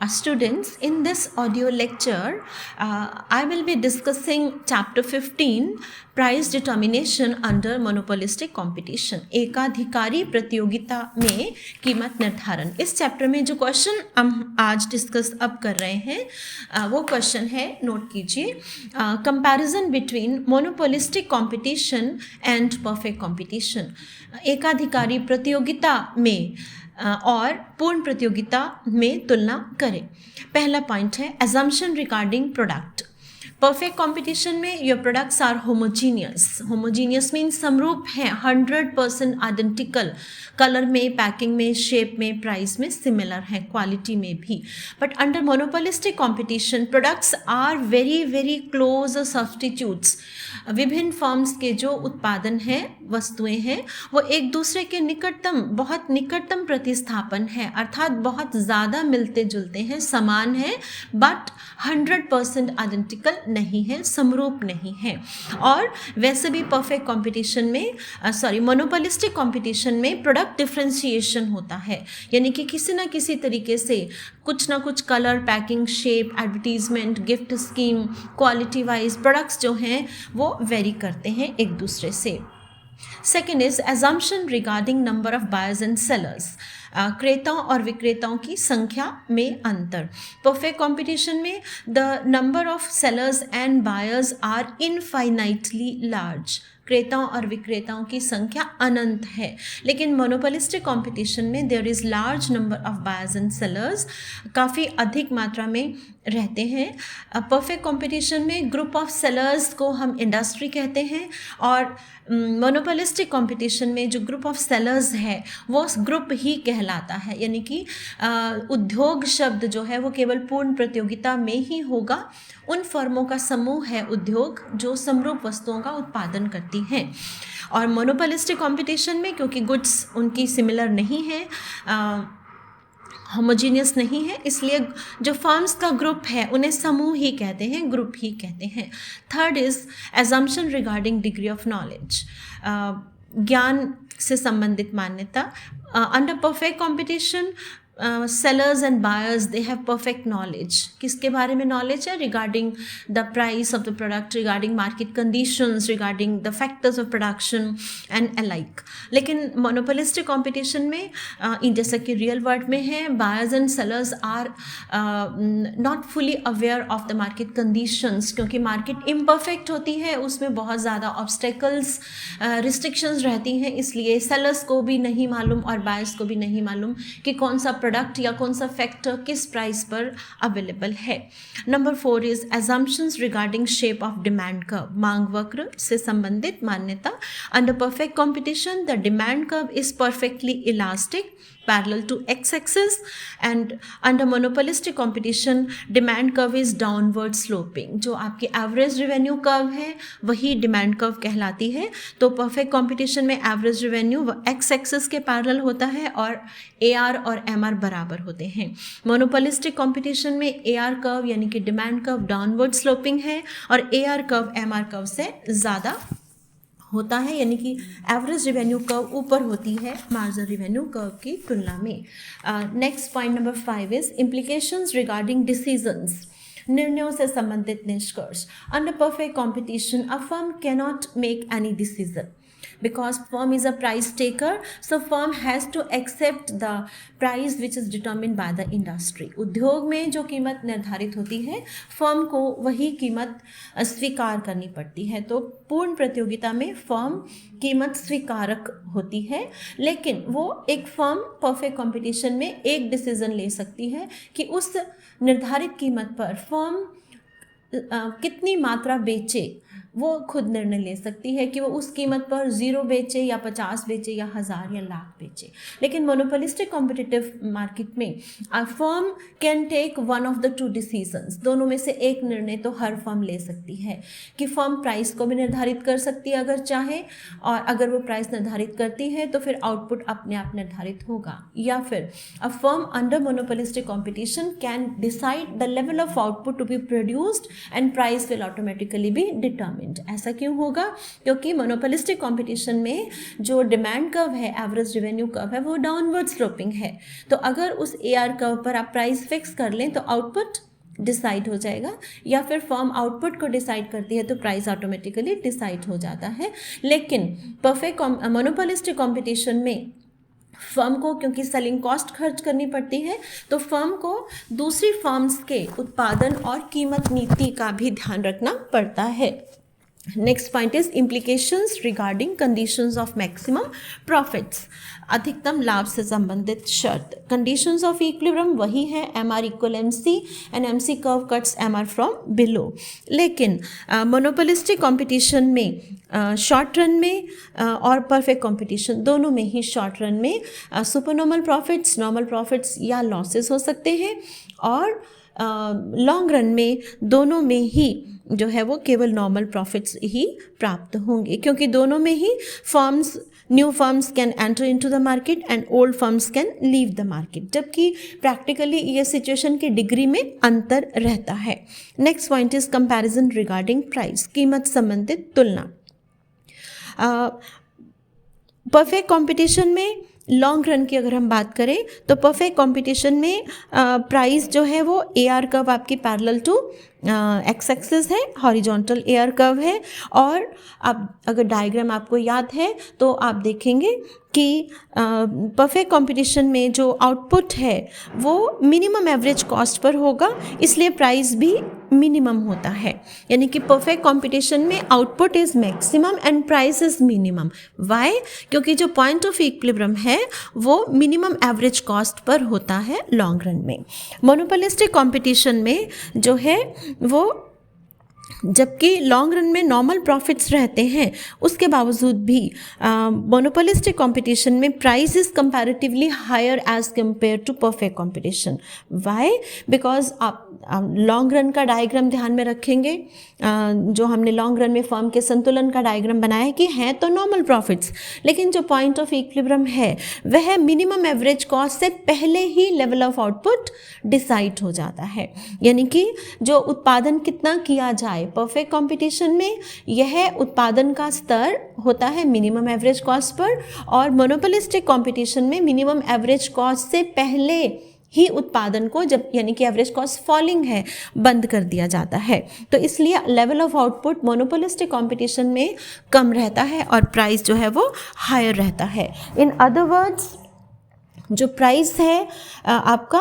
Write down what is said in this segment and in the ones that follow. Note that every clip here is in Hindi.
Students, in this audio lecture, I will be discussing chapter 15, price determination under monopolistic competition. एकाधिकारी प्रतियोगिता में कीमत निर्धारण. इस चैप्टर में जो क्वेश्चन हम आज डिस्कस अब कर रहे हैं वो क्वेश्चन है, नोट कीजिए, comparison between monopolistic competition and perfect competition. एकाधिकारी प्रतियोगिता में और पूर्ण प्रतियोगिता में तुलना करें. पहला पॉइंट है assumption regarding product. Perfect competition में your products are homogeneous means समरूप हैं, 100% आइडेंटिकल, कलर में, पैकिंग में, शेप में, प्राइस में सिमिलर हैं, क्वालिटी में भी. But under monopolistic competition products are very very close substitutes. विभिन्न फर्म्स के जो उत्पादन हैं, वस्तुएं हैं, वो एक दूसरे के निकटतम, बहुत निकटतम प्रतिस्थापन है, अर्थात बहुत ज़्यादा मिलते जुलते हैं, समान हैं, बट 100% आइडेंटिकल नहीं है, समरूप नहीं है. और वैसे भी परफेक्ट कंपटीशन में मोनोपोलिस्टिक कंपटीशन में प्रोडक्ट डिफरेंशिएशन होता है, यानी कि किसी ना किसी तरीके से कुछ ना कुछ colour, packing, shape, advertisement, gift scheme, quality wise products जो हैं वो वेरी करते हैं एक दूसरे से. Second is assumption regarding number of buyers and sellers. क्रेताओं और विक्रेताओं की संख्या में अंतर. परफेक्ट कंपटीशन में the number of sellers and buyers are infinitely large. क्रेताओं और विक्रेताओं की संख्या अनंत है. लेकिन मोनोपोलिस्टिक कंपटीशन में there is large number of buyers and sellers, काफ़ी अधिक मात्रा में रहते हैं. परफेक्ट कंपटीशन में ग्रुप ऑफ सेलर्स को हम इंडस्ट्री कहते हैं, और मोनोपोलिस्टिक कंपटीशन में जो ग्रुप ऑफ सेलर्स है वो ग्रुप ही कहलाता है, यानी कि उद्योग शब्द जो है वो केवल पूर्ण प्रतियोगिता में ही होगा. उन फर्मों का समूह है उद्योग जो समरूप वस्तुओं का उत्पादन करती हैं. और मोनोपोलिस्टिक कंपटीशन में क्योंकि गुड्स उनकी सिमिलर नहीं है, होमोजीनियस नहीं है, इसलिए जो फर्म्स का ग्रुप है उन्हें समूह ही कहते हैं, ग्रुप ही कहते हैं. Third is assumption regarding degree of knowledge. ज्ञान से संबंधित मान्यता. Under perfect competition sellers and buyers, they have perfect knowledge. किसके बारे में knowledge है? Regarding the price of the product, regarding market conditions, regarding the factors of production and alike. लेकिन monopolistic competition में जैसा कि real world में है, buyers and sellers are not fully aware of the market conditions, क्योंकि market imperfect होती है, उसमें बहुत ज़्यादा obstacles, restrictions रहती हैं, इसलिए sellers को भी नहीं मालूम और buyers को भी नहीं मालूम कि कौन सा प्रोडक्ट या कौन सा फैक्टर किस प्राइस पर अवेलेबल है. Number 4 is assumptions regarding shape of demand curve. मांग वक्र से संबंधित मान्यता. Under perfect competition the demand curve is perfectly elastic, parallel to x-axis, and under monopolistic competition demand curve is downward sloping. जो आपकी एवरेज रेवेन्यू कर्व है वही डिमांड कर्व कहलाती है. तो परफेक्ट कंपटीशन में एवरेज रेवेन्यू एक्स एक्सिस के पैरेलल होता है और AR और MR बराबर होते हैं. मोनोपोलिस्टिक कंपटीशन में AR कर्व यानी कि डिमांड कर्व डाउनवर्ड स्लोपिंग है और AR कर्व MR कर्व से ज़्यादा होता है, यानी कि एवरेज रेवेन्यू कर्व ऊपर होती है मार्जिनल रेवेन्यू कर्व की तुलना में. Next point number 5 is implications regarding decisions. निर्णयों से संबंधित निष्कर्ष. Under perfect competition a firm can not make any decision because firm is a price taker, so firm has to accept the price which is determined by the industry. उद्योग में जो कीमत निर्धारित होती है फर्म को वही कीमत स्वीकार करनी पड़ती है. तो पूर्ण प्रतियोगिता में फर्म कीमत स्वीकारक होती है, लेकिन वो एक फर्म परफेक्ट कंपटीशन में एक डिसीजन ले सकती है कि उस निर्धारित कीमत पर फर्म कितनी मात्रा बेचे, वो खुद निर्णय ले सकती है कि वो उस कीमत पर 0 बेचे या 50 बेचे या 1000 या लाख बेचे. लेकिन मोनोपोलिस्टिक कॉम्पिटिटिव मार्केट में a firm can take one of the 2 decisions. दोनों में से एक निर्णय तो हर फर्म ले सकती है कि फर्म प्राइस को भी निर्धारित कर सकती है अगर चाहे, और अगर वो प्राइस निर्धारित करती है तो फिर आउटपुट अपने आप निर्धारित होगा, या फिर a firm under monopolistic competition can decide the level of output to be produced and price will automatically be determined. Environment. ऐसा क्यों होगा? क्योंकि मोनोपोलिस्टिक कंपटीशन में जो डिमांड कर्व है, एवरेज रेवेन्यू कर्व है, वो डाउनवर्ड स्लोपिंग है। तो अगर उस AR कर्व पर आप प्राइस फिक्स कर लें तो आउटपुट डिसाइड हो जाएगा, या फिर फर्म आउटपुट को डिसाइड करती है तो प्राइस ऑटोमेटिकली डिसाइड हो जाता है। लेकिन परफेक्ट मोनोपोलिस्टिक कंपटीशन में फर्म को क्योंकि सेलिंग कॉस्ट खर्च करनी पड़ती है, तो फर्म को दूसरी फर्म्स के उत्पादन और कीमत नीति का भी ध्यान रखना पड़ता है। Next point is implications regarding conditions of maximum profits, अधिकतम लाभ से संबंधित शर्त। कंडीशंस ऑफ इक्विलिब्रियम वही है, MR equal MC and MC curve cuts MR from below. लेकिन मोनोपोलिस्टिक कंपटीशन में शॉर्ट रन में और परफेक्ट कंपटीशन दोनों में ही शॉर्ट रन में super normal profits, normal profits या लॉसेस हो सकते हैं, और लॉन्ग रन में दोनों में ही जो है वो केवल नॉर्मल प्रॉफिट्स ही प्राप्त होंगे, क्योंकि दोनों में ही firms, new firms can enter into the market and old firms can leave the market, जबकि प्रैक्टिकली ये सिचुएशन की डिग्री में अंतर रहता है। Next point is comparison regarding price, कीमत संबंधित तुलना। परफेक्ट कंपटीशन में लॉन्ग रन की अगर हम बात करें तो परफेक्ट कंपटीशन में प्राइस जो है वो AR कर्व आपकी पैरेलल टू एक्स एक्सिस है, हॉरिजॉन्टल AR कर्व है, और अब अगर डायग्राम आपको याद है तो आप देखेंगे कि परफेक्ट कंपटीशन में जो आउटपुट है वो मिनिमम एवरेज कॉस्ट पर होगा, इसलिए प्राइस भी मिनिमम होता है। यानी कि परफेक्ट कंपटीशन में output is maximum and price is minimum. Why? क्योंकि जो पॉइंट ऑफ इक्विलिब्रियम है वो मिनिमम एवरेज कॉस्ट पर होता है लॉन्ग रन में। मोनोपोलिस्टिक कंपटीशन में जो है वो, जबकि लॉन्ग रन में नॉर्मल प्रॉफिट्स रहते हैं, उसके बावजूद भी मोनोपोलिस्टिक कंपटीशन में price is comparatively higher as compare to perfect competition. Why? Because आप लॉन्ग रन का डायग्राम ध्यान में रखेंगे, जो हमने लॉन्ग रन में फर्म के संतुलन का डायग्राम बनाया है कि हैं तो नॉर्मल प्रॉफिट्स, लेकिन जो पॉइंट ऑफ इक्विलिब्रियम है वह मिनिमम एवरेज कॉस्ट से पहले ही लेवल ऑफ आउटपुट डिसाइड हो जाता है। यानी कि जो उत्पादन कितना किया जाए, परफेक्ट कंपटीशन में यह उत्पादन का स्तर होता है मिनिमम एवरेज कॉस्ट पर, और मोनोपोलिस्टिक कंपटीशन में मिनिमम एवरेज कॉस्ट से पहले ही उत्पादन को, जब यानी कि एवरेज कॉस्ट फॉलिंग है, बंद कर दिया जाता है। तो इसलिए level of output monopolistic competition में कम रहता है और प्राइस जो है वो हायर रहता है। इन अदर वर्ड्स, जो प्राइस है आपका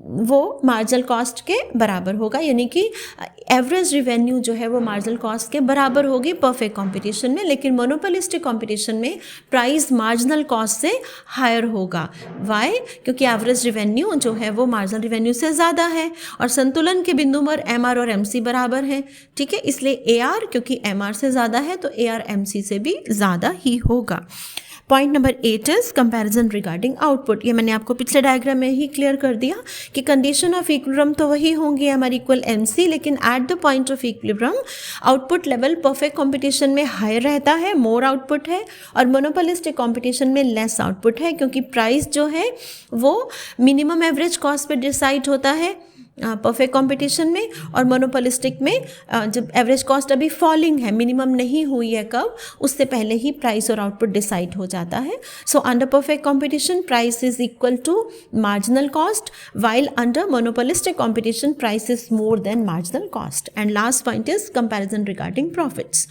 वो मार्जिनल कॉस्ट के बराबर होगा, यानी कि एवरेज रिवेन्यू जो है वो मार्जिनल कॉस्ट के बराबर होगी परफेक्ट कंपटीशन में, लेकिन मोनोपोलिस्टिक कंपटीशन में प्राइस मार्जिनल कॉस्ट से हायर होगा। व्हाई? क्योंकि एवरेज रिवेन्यू जो है वो मार्जिनल रिवेन्यू से ज़्यादा है, और संतुलन के बिंदु पर MR और MC बराबर हैं। ठीक है, इसलिए AR क्योंकि MR से ज़्यादा है तो AR MC से भी ज़्यादा ही होगा। Point number 8 is comparison regarding output. ये मैंने आपको पिछले डायग्राम में ही क्लियर कर दिया कि कंडीशन ऑफ इक्विलिब्रियम तो वही होंगे MR इक्वल MC, लेकिन at the point of equilibrium output level perfect competition में हायर रहता है, मोर आउटपुट है, और मोनोपोलिस्टिक कंपटीशन में लेस आउटपुट है, क्योंकि प्राइस जो है वो minimum average cost per decide होता है परफेक्ट कंपटीशन में, और मोनोपोलिस्टिक में जब एवरेज कॉस्ट अभी फॉलिंग है, मिनिमम नहीं हुई है कब, उससे पहले ही प्राइस और आउटपुट डिसाइड हो जाता है। So under perfect competition price is equal to marginal cost, while under monopolistic competition price is more than marginal cost. And last point is comparison regarding profits,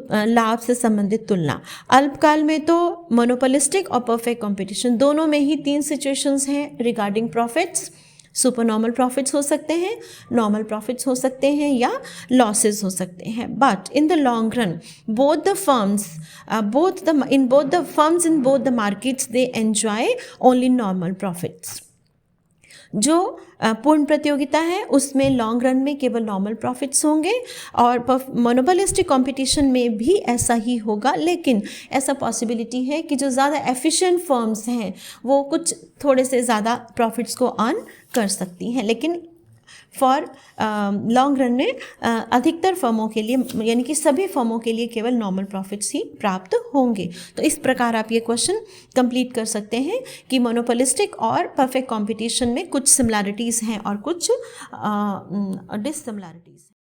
लाभ से संबंधित तुलना। अल्पकाल में तो मोनोपोलिस्टिक और परफेक्ट कंपटीशन दोनों में ही 3 सिचुएशंस हैं regarding profits. Super normal profits हो सकते हैं, नॉर्मल प्रॉफिट्स हो सकते हैं, या लॉसेस हो सकते हैं। But in the long run both the firms in both the markets they enjoy only normal profits. जो पूर्ण प्रतियोगिता है उसमें लॉन्ग रन में केवल नॉर्मल प्रॉफिट्स होंगे, और मोनोपोलिस्टिक कंपटीशन में भी ऐसा ही होगा, लेकिन ऐसा पॉसिबिलिटी है कि जो ज़्यादा एफिशिएंट फर्म्स हैं वो कुछ थोड़े से ज़्यादा प्रॉफिट्स को अर्न कर सकती हैं, लेकिन फॉर लॉन्ग रन में अधिकतर फर्मों के लिए, यानी कि सभी फर्मों के लिए केवल नॉर्मल प्रॉफिट्स ही प्राप्त होंगे। तो इस प्रकार आप ये क्वेश्चन कंप्लीट कर सकते हैं कि मोनोपोलिस्टिक और परफेक्ट कंपटीशन में कुछ सिमिलैरिटीज़ हैं और कुछ डिससिमिलैरिटीज़।